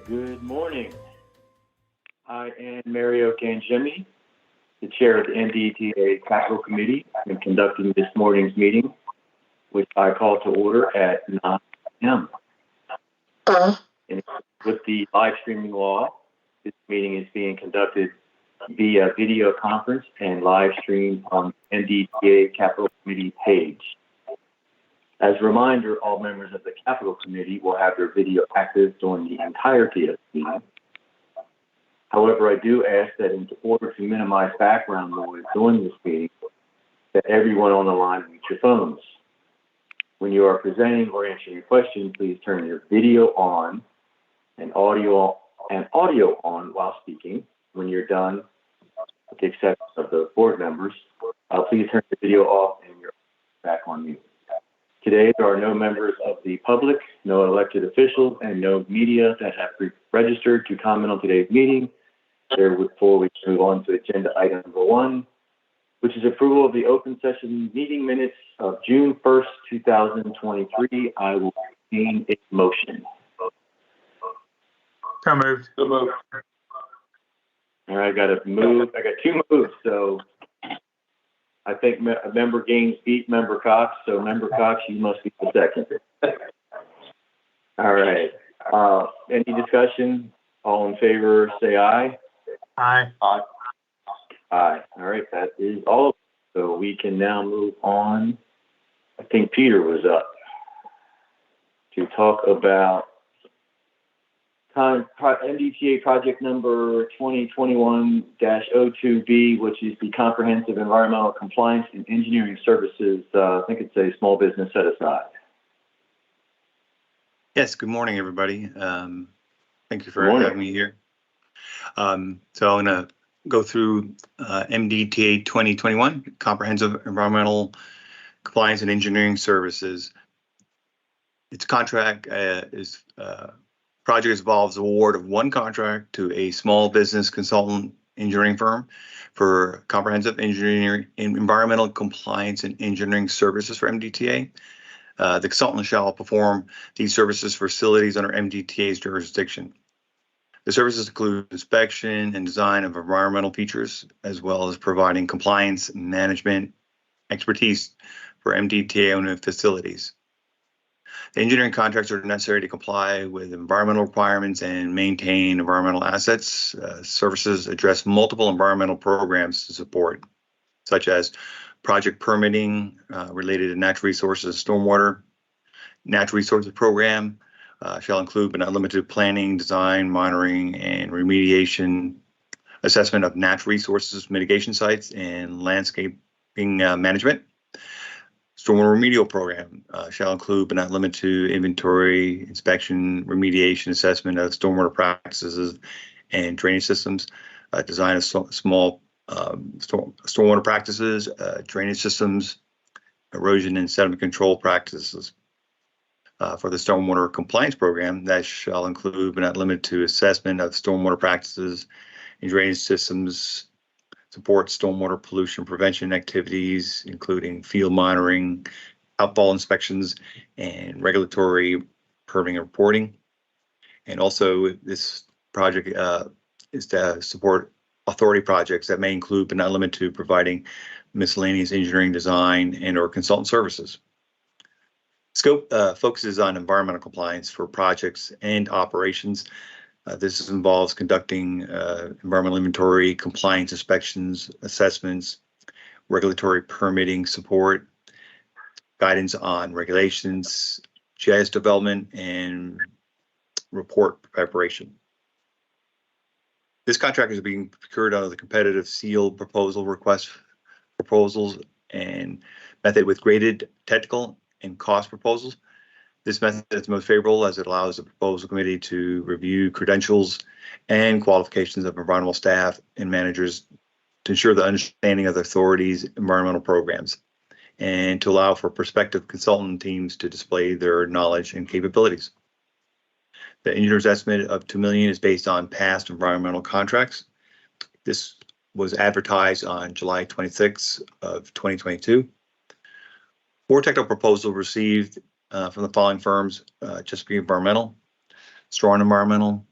Good morning. I am Mario Gangemi, the chair of the MDTA Capital Committee, and conducting this morning's meeting, which I call to order at 9 a.m. And with the live streaming law, this meeting is being conducted via video conference and live stream on MDTA Capital Committee page. As a reminder, all members of the Capital Committee will have their video active during the entirety of the meeting. However, I do ask that in order to minimize background noise during this meeting, that everyone on the line mute your phones. When you are presenting or answering a question, please turn your video on and audio on while speaking. When you're done, with the exception of the board members, please turn the video off and you're back on mute. Today, there are no members of the public, no elected officials, and no media that have registered to comment on today's meeting. Therefore, we move on to agenda item number 1, which is approval of the open session meeting minutes of June 1st, 2023. I will entertain a motion. So moved. All right, I got two moves, so I think Member Gaines beat Member Cox, so Member Cox, you must be the second. All right. Any discussion? All in favor, say aye. Aye. Aye. Aye. All right, that is all. So we can now move on. I think Peter was up to talk about MDTA project number 2021-02B, which is the Comprehensive Environmental Compliance and Engineering Services. I think it's a small business set aside. Yes, good morning, everybody. Thank you for having me here. So I'm going to go through MDTA 2021, Comprehensive Environmental Compliance and Engineering Services. Its contract project involves award of one contract to a small business consultant engineering firm for comprehensive engineering, environmental compliance and engineering services for MDTA. The consultant shall perform these services for facilities under MDTA's jurisdiction. The services include inspection and design of environmental features, as well as providing compliance management expertise for MDTA-owned facilities. The engineering contracts are necessary to comply with environmental requirements and maintain environmental assets. Services address multiple environmental programs to support, such as project permitting related to natural resources, stormwater. Natural resources program shall include but not limited to planning, design, monitoring, and remediation, assessment of natural resources mitigation sites, and landscaping management. Stormwater remedial program shall include but not limited to inventory, inspection, remediation, assessment of stormwater practices and drainage systems, design of small stormwater practices, drainage systems, erosion and sediment control practices. For the stormwater compliance program, that shall include but not limited to assessment of stormwater practices and drainage systems, support stormwater pollution prevention activities, including field monitoring, outfall inspections, and regulatory permitting and reporting. And also, this project is to support authority projects that may include but not limited to providing miscellaneous engineering design and or consultant services. Scope focuses on environmental compliance for projects and operations. This involves conducting environmental inventory, compliance inspections, assessments, regulatory permitting support, guidance on regulations, GIS development, and report preparation. This contract is being procured under the competitive sealed proposal request proposals and method with graded technical and cost proposals. This method is most favorable as it allows the proposal committee to review credentials and qualifications of environmental staff and managers to ensure the understanding of the authority's environmental programs and to allow for prospective consultant teams to display their knowledge and capabilities. The engineer's estimate of $2 million is based on past environmental contracts. This was advertised on July 26th of 2022. 4 technical proposals received from the following firms: Chesapeake Environmental, Strawn Environmental,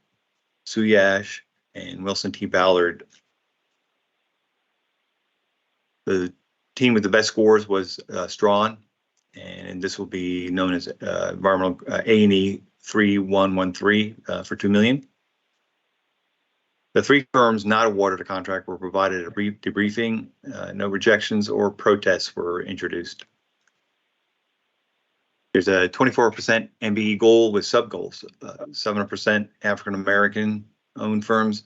Suyash, and Wilson T. Ballard. The team with the best scores was Strawn, and this will be known as environmental A&E 3113 for $2 million. The three firms not awarded a contract were provided a brief debriefing. No rejections or protests were introduced. There's a 24% MBE goal with sub-goals, 7% African American owned firms,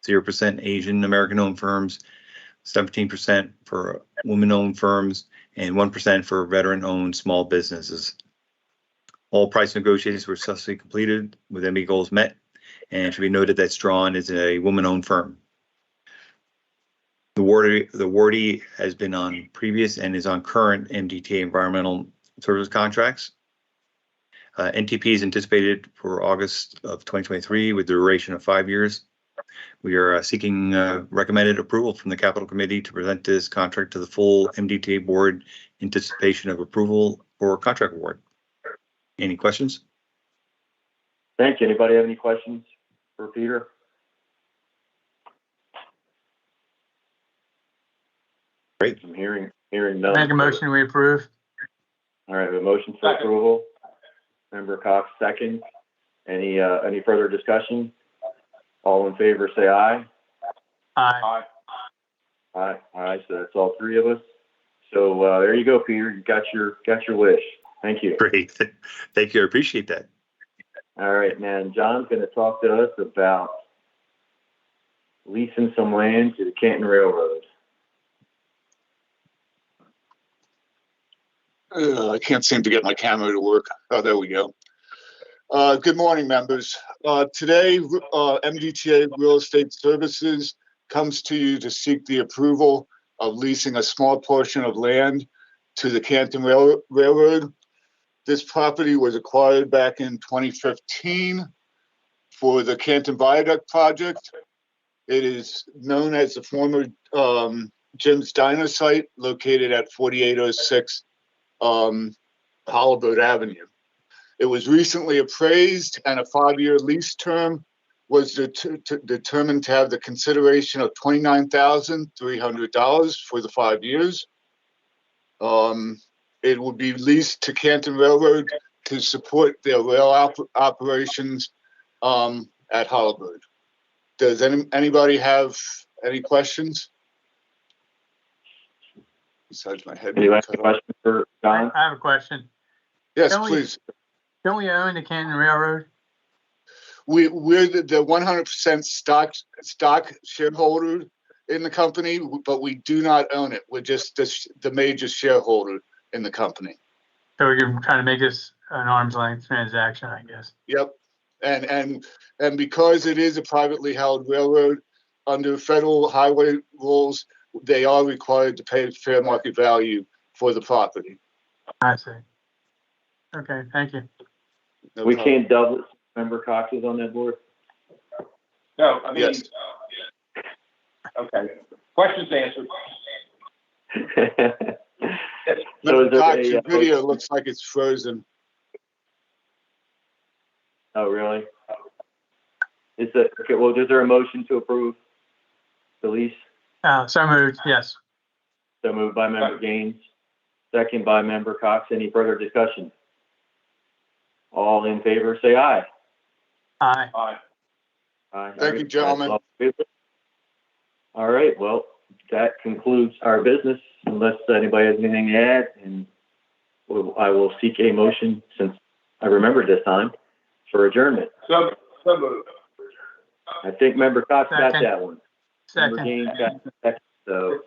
0% Asian American owned firms, 17% for women-owned firms, and 1% for veteran-owned small businesses. All price negotiations were successfully completed with MBE goals met, and it should be noted that Strawn is a woman-owned firm. The awardee has been on previous and is on current MDTA environmental service contracts. NTP is anticipated for August of 2023 with a duration of 5 years. We are seeking recommended approval from the Capital Committee to present this contract to the full MDTA board in anticipation of approval for contract award. Any questions? Thank you. Anybody have any questions for Peter? Great. I'm hearing none. Make a motion, we approve. All right, a motion for approval. Member Cox, second. Any further discussion? All in favor, say aye. Aye. Aye. Aye. So that's all three of us. So there you go, Peter. You got your wish. Thank you. Great. Thank you. I appreciate that. All right, man. John's going to talk to us about leasing some land to the Canton Railroad. I can't seem to get my camera to work. Oh, there we go. Good morning, members. Today, MDTA Real Estate Services comes to you to seek the approval of leasing a small portion of land to the Canton Railroad. This property was acquired back in 2015 for the Canton Viaduct project. It is known as the former Jim's Diner site located at 4806 Holabird Avenue. It was recently appraised and a 5-year lease term was determined to have the consideration of $29,300 for the 5 years. It would be leased to Canton Railroad to support their rail operations at Holabird. Does anybody have any questions? Besides my head. Anybody have a question for John? I have a question. Yes, Don't we- please. Don't we own the Canton Railroad? We're the 100% stock shareholder in the company, but we do not own it. We're just the major shareholder in the company. So we're trying to make this an arm's length transaction, I guess. Yep. And because it is a privately held railroad, under federal highway rules, they are required to pay fair market value for the property. I see. Okay, thank you. No We problem. can't double. Member Cox is on that board. No, I mean, Yes. Okay. Questions answered. So is Cox, there your video looks like it's frozen. Oh, really? Is it okay? Well, is there a motion to approve the lease? So moved, yes. So moved by Member Gaines, second by Member Cox. Any further discussion? All in favor, say aye. Aye. Aye. Aye. Thank you, gentlemen. All right, well, that concludes our business, unless anybody has anything to add, and I will seek a motion, since I remembered this time, for adjournment. So moved. I think Member Cox got Second. that one. Member Second. Gaines got the second, so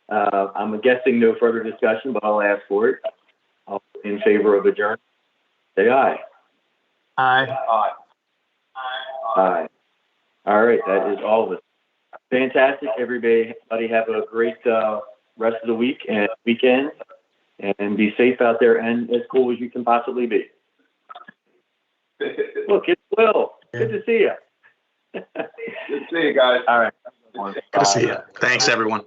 I'm guessing no further discussion, but I'll ask for it. All in favor of adjournment, say aye. Aye. Aye. Aye. All right, that is all of it. Fantastic. Everybody have a great rest of the week and weekend, and be safe out there and as cool as you can possibly be. Look, it's Will. Good to see you. Good to see you guys. All right. Good to see you. Thanks, everyone.